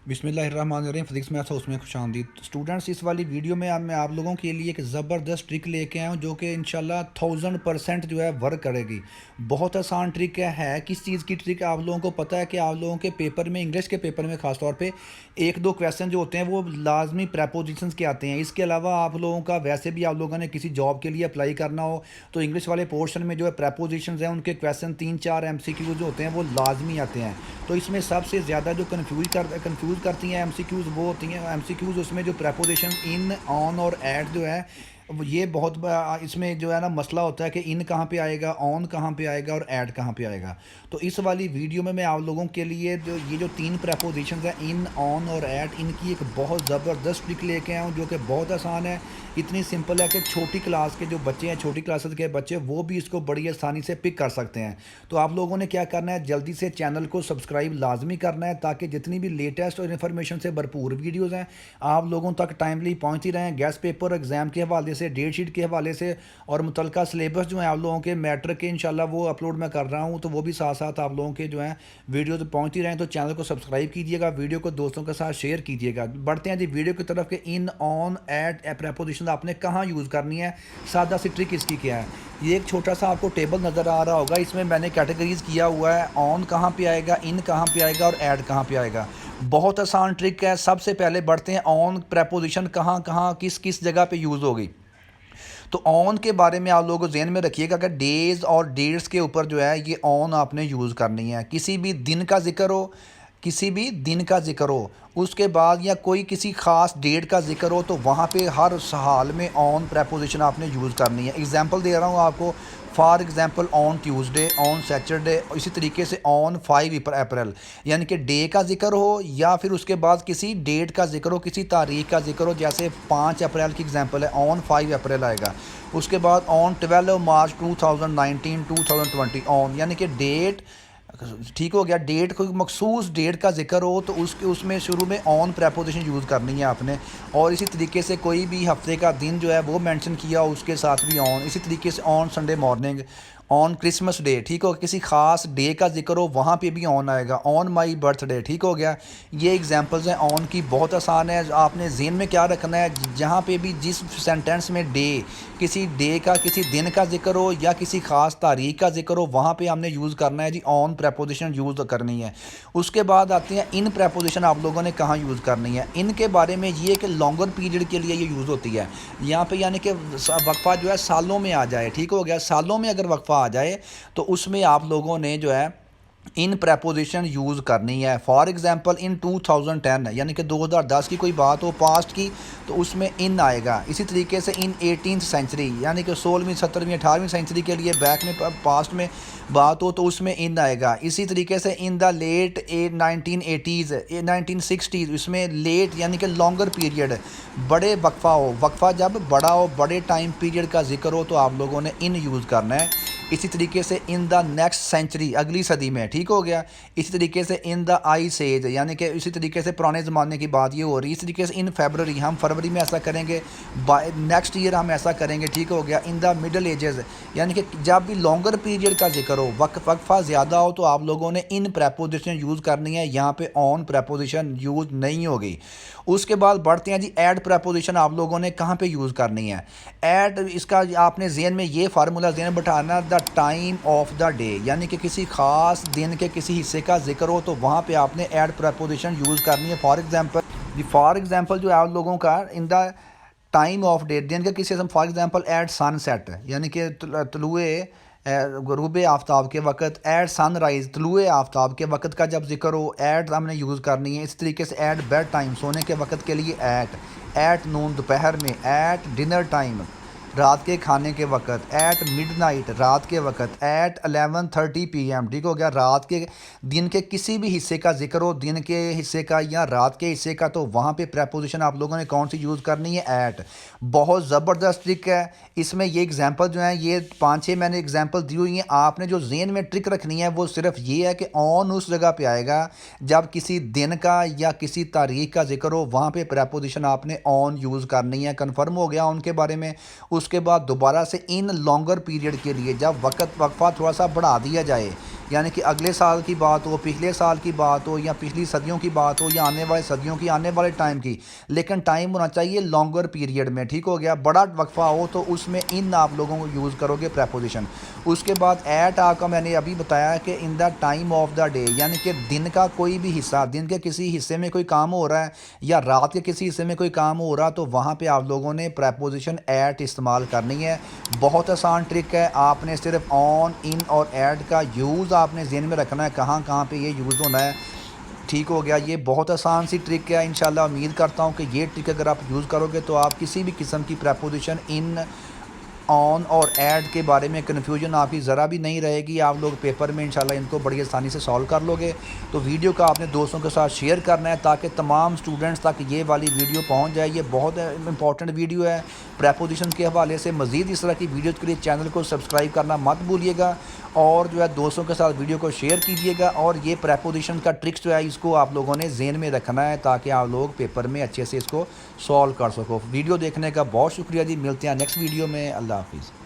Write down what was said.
बिस्मिल्लाहिर्रहमानिर्रहीम। Physics maths house में खुशामदीद students. इस वाली वीडियो में मैं आप लोगों के लिए एक ज़बरदस्त ट्रिक लेके आया हूँ जो कि इंशाल्लाह 1000% जो है वर्क करेगी। बहुत आसान ट्रिक है। किस चीज़ की ट्रिक आप लोगों को पता है कि आप लोगों के पेपर में, इंग्लिश के पेपर में ख़ास तौर पे एक दो क्वेश्चन जो होते हैं वो लाजमी प्रेपोजिशंस के आते हैं। इसके अलावा आप लोगों का वैसे भी आप लोगों ने किसी जॉब के लिए अप्लाई करना हो तो इंग्लिश वाले पोर्शन में जो है प्रेपोजिशंस हैं उनके क्वेश्चन 3-4 MCQ जो होते हैं वो लाजमी आते हैं। तो इसमें सबसे ज़्यादा जो कंफ्यूज करती हैं एमसीक्यूज़ वो होती हैं एमसीक्यूज़, उसमें जो प्रेपोजिशन इन, ऑन और एट जो है ये बहुत इसमें जो है ना मसला होता है कि इन कहाँ पे आएगा, ऑन कहाँ पे आएगा और ऐड कहाँ पे आएगा। तो इस वाली वीडियो में मैं आप लोगों के लिए जो ये जो तीन प्रेपोजिशन हैं इन, ऑन और ऐड, इनकी एक बहुत ज़बरदस्त ट्रिक लेके आया हूँ जो कि बहुत आसान है। इतनी सिंपल है कि छोटी क्लास के जो बच्चे हैं, छोटी क्लासेस के बच्चे, वो भी इसको बड़ी आसानी से पिक कर सकते हैं। तो आप लोगों ने क्या करना है, जल्दी से चैनल को सब्सक्राइब लाजमी करना है ताकि जितनी भी लेटेस्ट और इन्फॉर्मेशन से भरपूर वीडियोज़ हैं आप लोगों तक टाइमली पहुँचती रहें। गेस्ट पेपर एग्ज़ाम के हवाले से, डेट शीट के हवाले से और मुतलका सिलेबस जो है आप लोगों के मैट्रिक के इंशाल्लाह वो अपलोड मैं कर रहा हूँ, तो वो भी साथ साथ आप लोगों के जो है वीडियो तो पहुँचती रहें। तो चैनल को सब्सक्राइब कीजिएगा, वीडियो को दोस्तों के साथ शेयर कीजिएगा। बढ़ते हैं जी वीडियो की तरफ के इन, ऑन, एट प्रेपोजिशन आपने कहाँ यूज़ करनी है। सादा सी ट्रिक इसकी क्या है, ये एक छोटा सा आपको टेबल नज़र आ रहा होगा, इसमें मैंने कैटेगरीज किया हुआ है। ऑन कहाँ पे आएगा, इन कहाँ पे आएगा और ऐड कहाँ पे आएगा। बहुत आसान ट्रिक है। सबसे पहले बढ़ते हैं ऑन प्रेपोजिशन कहाँ कहाँ किस किस जगह पे यूज़ होगी। तो ऑन के बारे में आप लोगों को जहन में रखिएगा कि डेज़ और डेट्स के ऊपर जो है ये ऑन आपने यूज़ करनी है। किसी भी दिन का जिक्र हो, किसी भी दिन का जिक्र हो, उसके बाद या कोई किसी ख़ास डेट का जिक्र हो तो वहाँ पे हर हाल में ऑन प्रेपोजिशन आपने यूज़ करनी है। एग्जांपल दे रहा हूँ आपको। For example on Tuesday, on Saturday, इसी तरीके से ऑन 5 अप्रैल, यानी कि डे का जिक्र हो या फिर उसके बाद किसी डेट का जिक्र हो, किसी तारीख का जिक्र हो। जैसे 5 अप्रैल की एग्जांपल है, ऑन 5 अप्रैल आएगा। उसके बाद ऑन 12 मार्च 2019 2020 ऑन, यानी कि डेट, ठीक हो गया। डेट, कोई मखसूस डेट का जिक्र हो तो उसके उसमें शुरू में ऑन प्रेपोजिशन यूज़ करनी है आपने। और इसी तरीके से कोई भी हफ्ते का दिन जो है वो मेंशन किया उसके साथ भी ऑन। इसी तरीके से on Sunday morning, on Christmas day, ठीक हो, किसी ख़ास डे का जिक्र हो वहाँ पे भी ऑन आएगा। ऑन माई बर्थडे, ठीक हो गया। ये एग्जांपल्स हैं ऑन की, बहुत आसान है। आपने ज़हन में क्या रखना है, जहाँ पे भी जिस सेंटेंस में डे, किसी डे का, किसी दिन का जिक्र हो या किसी ख़ास तारीख का जिक्र हो वहाँ पे हमने यूज़ करना है जी ऑन प्रेपोजिशन यूज़ करनी है। उसके बाद आते हैं इन प्रेपोजिशन आप लोगों ने कहाँ यूज़ करनी है। इनके बारे में ये कि लॉन्गर पीरियड के लिए ये यूज़ होती है यहाँ पे, यानी कि वक्फा जो है सालों में आ जाए, ठीक हो गया। सालों में अगर वक्फा आ जाए तो उसमें आप लोगों ने जो है इन प्रेपोजिशन यूज़ करनी है। फॉर एग्जांपल इन 2010, यानी कि 2010 की कोई बात हो पास्ट की तो उसमें इन आएगा। इसी तरीके से इन 18th सेंचुरी, यानी कि 16वीं 17वीं 18वीं सेंचुरी के लिए बैक में पास्ट में बात हो तो उसमें इन आएगा। इसी तरीके से in the late 1980s 1960s, इसमें लेट यानी कि लॉन्गर पीरियड, बड़े वक्फा हो, वक्फा जब बड़ा हो, बड़े टाइम पीरियड का जिक्र हो तो आप लोगों ने इन यूज़ करना है। इसी तरीके से इन द नेक्स्ट सेंचुरी, अगली सदी में, ठीक हो गया। इसी तरीके से इन द आइस एज, यानी कि इसी तरीके से पुराने ज़माने की बात ये हो रही है। इसी तरीके से इन फरवरी, हम फरवरी में ऐसा करेंगे, बाय नेक्स्ट ईयर हम ऐसा करेंगे, ठीक हो गया। इन द मिडल एजेस, यानी कि जब भी लॉन्गर पीरियड का जिक्र हो, वक्फा ज़्यादा हो तो आप लोगों ने इन प्रेपोजिशन यूज़ करनी है। यहाँ पे ऑन प्रेपोजिशन यूज़ नहीं होगी। उसके बाद बढ़ते हैं जी ऐड प्रेपोजिशन आप लोगों ने कहाँ पे यूज़ करनी है। ऐड, इसका आपने ज़हन में ये फार्मूला ज़हन बैठाना, the time of the day, यानी कि किसी ख़ास दिन के किसी हिस्से का जिक्र हो तो वहाँ पे आपने ऐड प्रेपोजिशन यूज़ करनी है। फॉर एग्जांपल जो है आप लोगों का in the time of day, दिन के किसी, फॉर एग्जांपल एट सनसेट, यानी कि तलुए गुरूब आफ्ताब के वक़्त, एट सनराइज़, तलुए आफ्ताब के वक़्त का जब जिक्र हो एट हमने यूज़ करनी है। इस तरीके से एट बेड टाइम, सोने के वक़्त के लिए एट नून दोपहर में, एट डिनर टाइम रात के खाने के वक़्त, एट मिडनाइट रात के वक़्त, एट 11:30 PM, ठीक हो गया। रात के, दिन के किसी भी हिस्से का जिक्र हो, दिन के हिस्से का या रात के हिस्से का, तो वहाँ पे प्रेपोजिशन आप लोगों ने कौन सी यूज़ करनी है, एट। बहुत ज़बरदस्त ट्रिक है। इसमें ये एग्जांपल जो है ये 5-6 मैंने एग्जांपल दी हुई हैं। आपने जो ज़हन में ट्रिक रखनी है वो सिर्फ ये है कि ऑन उस जगह पे आएगा जब किसी दिन का या किसी तारीख का जिक्र हो, वहाँ पे प्रेपोजिशन आपने ऑन यूज़ करनी है। कन्फर्म हो गया उनके बारे में। उसके बाद दोबारा से इन लॉन्गर पीरियड के लिए जब वक्फा थोड़ा सा बढ़ा दिया जाए, यानी कि अगले साल की बात हो, पिछले साल की बात हो, या पिछली सदियों की बात हो, या आने वाले सदियों की, आने वाले टाइम की, लेकिन टाइम होना चाहिए लॉन्गर पीरियड में, ठीक हो गया। बड़ा वक्फा हो तो उसमें इन आप लोगों को यूज़ करोगे प्रेपोजिशन। उसके बाद एट आपका मैंने अभी बताया कि in the time of the day, यानी कि दिन का कोई भी हिस्सा, दिन के किसी हिस्से में कोई काम हो रहा है या रात के किसी हिस्से में कोई काम हो रहा, तो वहाँ पे आप लोगों ने प्रेपोजिशन एट इस्तेमाल करनी है। बहुत आसान ट्रिक है, आपने सिर्फ ऑन, इन और एट का यूज़ आपने ज़हन में रखना है, कहाँ कहाँ पे ये यूज़ होना है, ठीक हो गया। ये बहुत आसान सी ट्रिक है। इंशाल्लाह उम्मीद करता हूँ कि ये ट्रिक अगर आप यूज़ करोगे तो आप किसी भी किस्म की प्रेपोजिशन इन, ऑन और ऐड के बारे में कन्फ्यूजन आपकी ज़रा भी नहीं रहेगी। आप लोग पेपर में इंशाल्लाह इनको बड़ी आसानी से सॉल्व कर लोगे। तो वीडियो का आपने दोस्तों के साथ शेयर करना है ताकि तमाम स्टूडेंट्स तक ये वाली वीडियो पहुंच जाए। ये बहुत इंपॉर्टेंट वीडियो है प्रेपोजिशन के हवाले से। मज़ीद इस तरह की वीडियोज़ के लिए चैनल को सब्सक्राइब करना मत भूलिएगा, और जो है दोस्तों के साथ वीडियो को शेयर कीजिएगा। और ये प्रेपोजिशन का ट्रिक्स जो है इसको आप लोगों ने ज़हन में रखना है ताकि आप लोग पेपर में अच्छे से इसको सॉल्व कर सको। वीडियो देखने का बहुत शुक्रिया जी, मिलते हैं नेक्स्ट वीडियो में। अल्लाह हाफिज़।